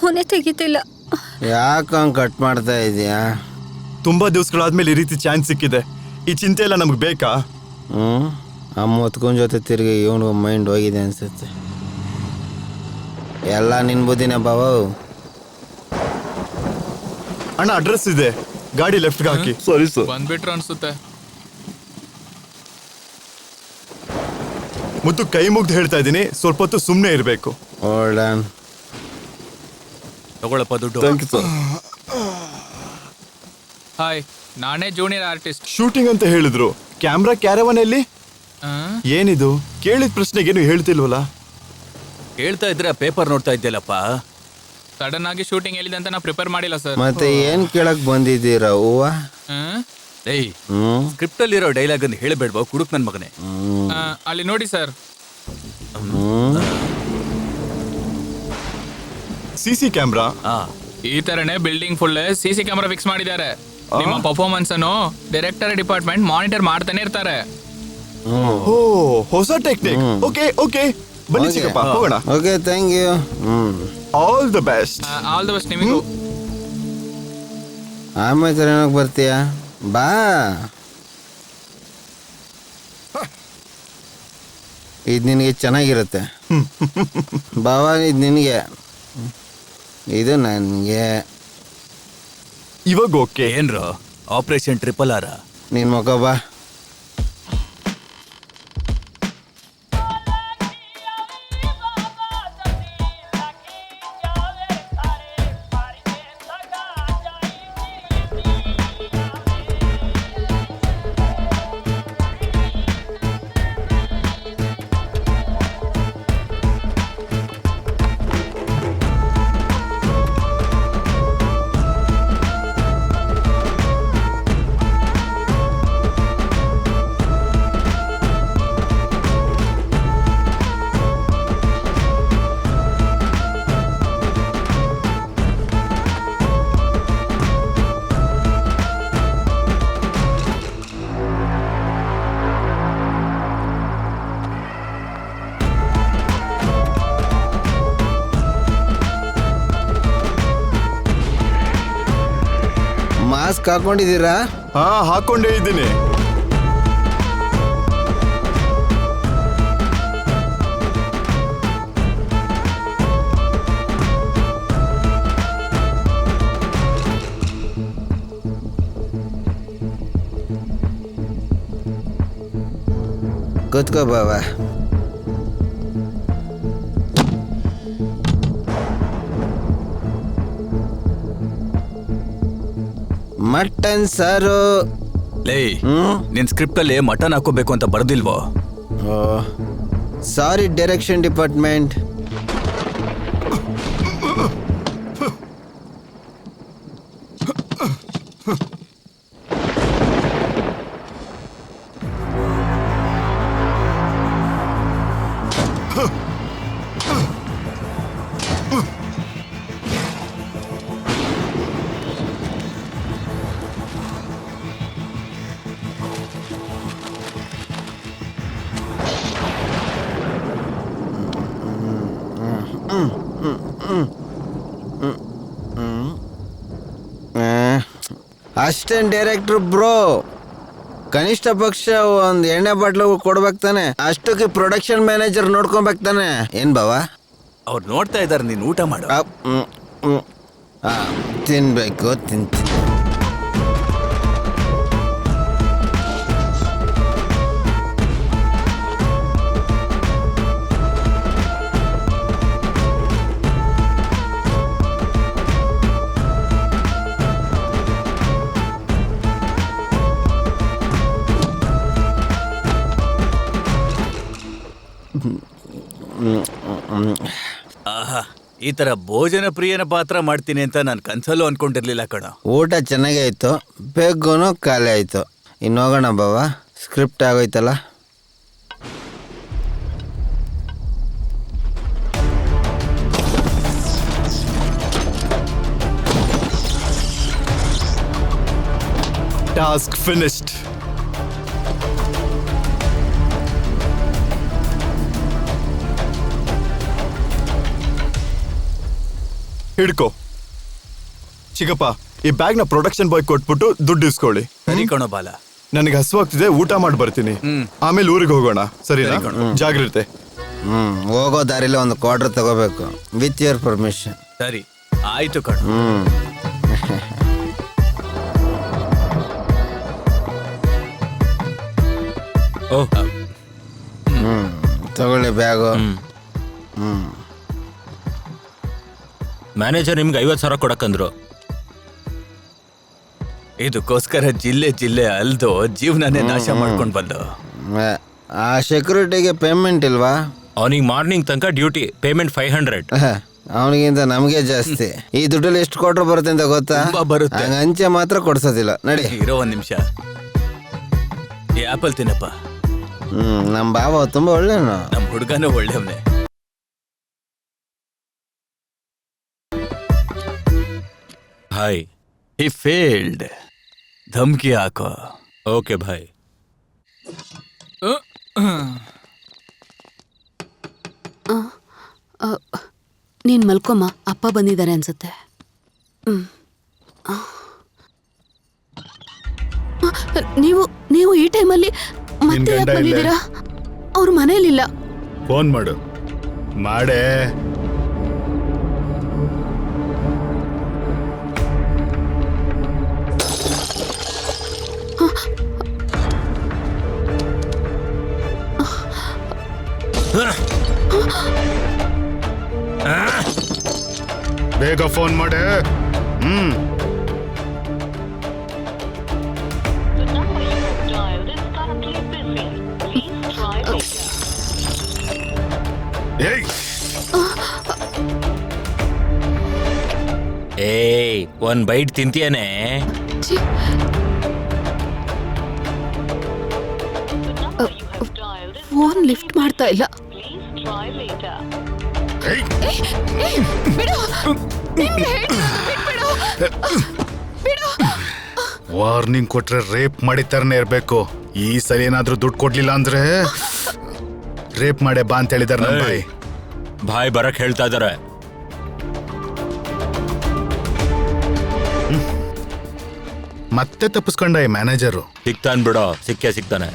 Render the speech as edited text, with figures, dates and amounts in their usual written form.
ಫೋನೇ ತೆಗಿತಿಲ್ಲ. ಯಾಕಂಗ್ ಕಟ್ ಮಾಡ್ತಾ ಇದೀಯಾ? ತುಂಬಾ ದಿವಸಗಳಾದ್ಮೇಲೆ ಈ ರೀತಿ ಚಾನ್ಸ್ ಸಿಕ್ಕಿದೆ. ಈ ಚಿಂತೆ ಎಲ್ಲ ನಮ್ಗೆ ಬೇಕಾ? ಅಮ್ಮ ಹೊತ್ಕೊಂಡ್ ಜೊತೆ ತಿರುಗಿ ಇವನು ಮೈಂಡ್ ಹೋಗಿದೆ ಅನ್ಸುತ್ತೆ. ಎಲ್ಲ ನಿನ್ ಬುದ್ಧಿನೇ ಬಾವು. ಅಣ್ಣ ಅಡ್ರೆಸ್ ಇದೆ, ಗಾಡಿ ಲೆಫ್ಟ್ಗೆ ಹಾಕಿ. ಸರಿ ಸರ್. ಬಂದ್ಬಿಟ್ರು ಅನ್ಸುತ್ತೆ. ಮತ್ತು ಕೈ ಮುಗ್ದು ಹೇಳ್ತಾ ಇದ್ದೀನಿ, ಸ್ವಲ್ಪ ಹೊತ್ತು ಸುಮ್ಮನೆ ಇರಬೇಕು. Hold on. ತಗೊಳಪ್ಪ ದುಡ್ಡು. Thank you sir. ಹಾಯ್, ನಾನೇ ಜೂನಿಯರ್ ಆರ್ಟಿಸ್ಟ್. ಶೂಟಿಂಗ್ ಅಂತ ಹೇಳಿದ್ರು. ಕ್ಯಾಮ್ರಾ ಕ್ಯಾರವನ್ ಎಲ್ಲಿ? ಏನಿದು? ಕೇಳಿದ ಪ್ರಶ್ನೆಗೇನು ಹೇಳ್ತಿಲ್ವಲ್ಲ? ಹೇಳ್ತಾ ಇದ್ರೆ ಪೇಪರ್ ನೋಡ್ತಾ ಇದ್ದೆಲ್ಲಪ್ಪ. ಸಡನ್ ಆಗಿ ಶೂಟಿಂಗ್ ಎಲ್ಲಿದೆ ಅಂತ ನಾ ಪ್ರಿಪೇರ್ ಮಾಡಿಲ್ಲ ಸರ್. ಮತ್ತೆ ಏನ್ ಕೇಳಕ್ ಬಂದಿದ್ದೀರಾ ಹೂವ? ಏಯ್, ಸ್ಕ್ರಿಪ್ಟ್ ಅಲ್ಲಿರೋ ಡೈಲಾಗ್ ಅನ್ನು ಹೇಳಬೇಡ್ವಾ ಕುಡುಕ್ ನನ್ ಮಗನೇ. ಅಲ್ಲಿ ನೋಡಿ ಸರ್. CC camera. ಈ ತರನೇ building full CC camera fix ಮಾಡಿದ್ದಾರೆ. ನಿಮ್ಮ ಪರ್ಫಾರ್ಮೆನ್ಸ್ ಅನ್ನು ಡೈರೆಕ್ಟರ್ ಡಿಪಾರ್ಟ್ಮೆಂಟ್ ಮಾನಿಟರ್ ಮಾಡ್ತಾನೆ ಇರ್ತಾರೆ. ಓ, ಹೊಸ ಟೆಕ್ನಿಕ್. ಓಕೆ ಓಕೆ, ಬನ್ನಿ ಚಿಕ್ಕಪ್ಪ ಹೋಗೋಣ. Okay, thank you. All the best. All the best ನಿಮಗೂ. ಆಮೇಲೆ ಏನಕ್ಕೆ ಬರ್ತೀಯಾ? ಬಾ. ಇದು ನಿನಗೆ ಚೆನ್ನಾಗಿರುತ್ತೆ ಬಾವ. ಇದು ನಿನಗೆ, ಇದು ನನಗೆ. ಇವಾಗ ಓಕೆ ಏನ್ರೋ ಆಪರೇಷನ್ ಟ್ರಿಪಲ್ ಆರ? ನಿನ್ನ ಮಗ ಬಾ. ಮಾಸ್ಕ್ ಹಾಕೊಂಡಿದ್ದೀರಾ? ಹಾ, ಹಾಕೊಂಡೇ ಇದ್ದೀನಿ. ಕೂತ್ಕೋ ಬಾವ. ಮಟನ್ ಸಾರು. ಲೇ, ನಿನ್ ಸ್ಕ್ರಿಪ್ಟ್ ಅಲ್ಲಿ ಮಟನ್ ಹಾಕೋಬೇಕು ಅಂತ ಬರ್ದಿಲ್ವೋ? Sorry direction department. Assistant director bro, ಕನಿಷ್ಠ ಪಕ್ಷ ಒಂದು ಎಣ್ಣೆ ಬಾಟ್ಲು ಕೊಡ್ಬೇಕು ತಾನೆ? ಅಷ್ಟಕ್ಕೆ ಪ್ರೊಡಕ್ಷನ್ ಮ್ಯಾನೇಜರ್ ನೋಡ್ಕೊಬೇಕು ತಾನೆ? ಏನ್ ಬಾವ? ಅವ್ರು ನೋಡ್ತಾ ಇದಾರೆ, ನೀನ್ ಊಟ ಮಾಡು. ತಿನ್ಬೇಕು, ತಿಂತೀನಿ. ಆಹಾ, ಈ ತರ ಭೋಜನ ಪ್ರಿಯನ ಪಾತ್ರ ಮಾಡ್ತೀನಿ ಅಂತ ನಾನು ಕನ್ಸಲ್ಲೂ ಅನ್ಕೊಂಡಿರ್ಲಿಲ್ಲ ಕಣ. ಊಟ ಚೆನ್ನಾಗೇ ಆಯ್ತು, ಬೇಗೂನು ಖಾಲಿ ಆಯ್ತು. ಇನ್ನು ಹೋಗೋಣ ಬಾವ, ಸ್ಕ್ರಿಪ್ಟ್ ಆಗೋಯ್ತಲ್ಲ. Task finished. ಹಿಡ್ಕೋ ಚಿಕ್ಕಪ್ಪ, ಈ ಬ್ಯಾಗ್ ನ ಪ್ರೊಡಕ್ಷನ್ ಬಾಯ್ ಕೊಟ್ಬಿಟ್ಟು ದುಡ್ಡು ಇಸ್ಕೊಳ್ಳಿ. ಸರಿ ಕಣೋ ಬಾಲ. ನನಗೆ ಹಸುವಾಗ್ತಿದೆ, ಊಟ ಮಾಡಿ ಬರ್ತೀನಿ. ಆಮೇಲೆ ಊರಿಗೆ ಹೋಗೋಣ, ಸರಿನಾ? ಜಾಗ್ರತೆ. ಹೋಗೋ ದಾರಿಲಿ ಒಂದು ಕ್ವಾರ್ಟರ್ ತಗೋಬೇಕು ವಿತ್ ಯುವರ್ ಪರ್ಮಿಷನ್. ಸರಿ ಆಯ್ತು ಕಣ. ತಗೊಳ್ಳಿ ಬ್ಯಾಗು. ಮ್ಯಾನೇಜರ್ ನಿಮ್ಗೆ 50,000 ಕೊಡಕ್ಕಂದ್ರು. ಇದಕ್ಕೋಸ್ಕರ ಜಿಲ್ಲೆ ಅಲ್ದು ಜೀವನನೇ ನಾಶ ಮಾಡ್ಕೊಂಡ್ ಬಂದು. ಆ ಸೆಕ್ಯೂರಿಟಿಗೆ ಪೇಮೆಂಟ್ ಇಲ್ವಾ? ಅವನಿಗೆ ಮಾರ್ನಿಂಗ್ ತನಕ ಡ್ಯೂಟಿ, ಪೇಮೆಂಟ್ 500. ಅವನಿಗಿಂತ ನಮಗೆ ಜಾಸ್ತಿ. ಈ ದುಡ್ಡಲ್ಲಿ ಎಷ್ಟು ಕ್ವಾರ್ಟರ್ ಬರುತ್ತೆ ಅಂತ ಗೊತ್ತಾ? ತುಂಬಾ ಬರುತ್ತೆ. ಹಂಗ ಅಂಚೆ ಮಾತ್ರ ಕೊಡ್ಸೋದಿಲ್ಲ. ನಡಿ. ಇರೋ ಒಂದ್ ನಿಮಿಷ, ಈ ಆಪಲ್ ತಿನ್ನಪ್ಪ. ನಮ್ಮ ಬಾಬಾ ತುಂಬಾ ಒಳ್ಳೆಯವನು. ನಮ್ ಹುಡುಗನೂ ಒಳ್ಳೆಯವನೇ. ಭಾಯ್ ಹಿ ಫೇಲ್ಡ್. ಧಮ್ಕಿ ಹಾಕೋ. ಓಕೆ ಭಾಯ್. ನೀನ್ ಮಲ್ಕೊಮ್ಮ, ಅಪ್ಪ ಬಂದಿದ್ದಾರೆ ಅನ್ಸುತ್ತೆ. ನೀವು ಈ ಟೈಮಲ್ಲಿ ಮತ್ತೆ ಯಾಕ್ ಬಂದಿದ್ದೀರಾ? ಅವ್ರು ಮನೇಲಿಲ್ಲ. ಫೋನ್ ಮಾಡು. ಮಾಡೇ. ಬೇಗ ಫೋನ್ ಮಾಡೆ. ಏಯ್, ಒಂದ್ ಬೈಟ್ ತಿಂತೀಯನೆ? ಫೋನ್ ಲಿಫ್ಟ್ ಮಾಡ್ತಾ ಇಲ್ಲ. ವಾರ್ನಿಂಗ್ ಕೊಟ್ರೆ ರೇಪ್ ಮಾಡಿತಾರನೇ ಇರ್ಬೇಕು. ಈ ಸಲ ಏನಾದ್ರೂ ದುಡ್ಡು ಕೊಡ್ಲಿಲ್ಲ ಅಂದ್ರೆ ರೇಪ್ ಮಾಡೇ ಬಾ ಅಂತ ಹೇಳಿದಾರೆ ನಮ್ಮ ಬಾಯಿ. ಭಾಯ್ ಬರಕ್ ಹೇಳ್ತಾ ಇದಾರೆ. ಮತ್ತೆ ತಪ್ಪಿಸ್ಕೊಂಡ ಈ ಮ್ಯಾನೇಜರು. ಸಿಗ್ತಾನ್ ಬಿಡೋ, ಸಿಕ್ಕೇ ಸಿಗ್ತಾನೆ.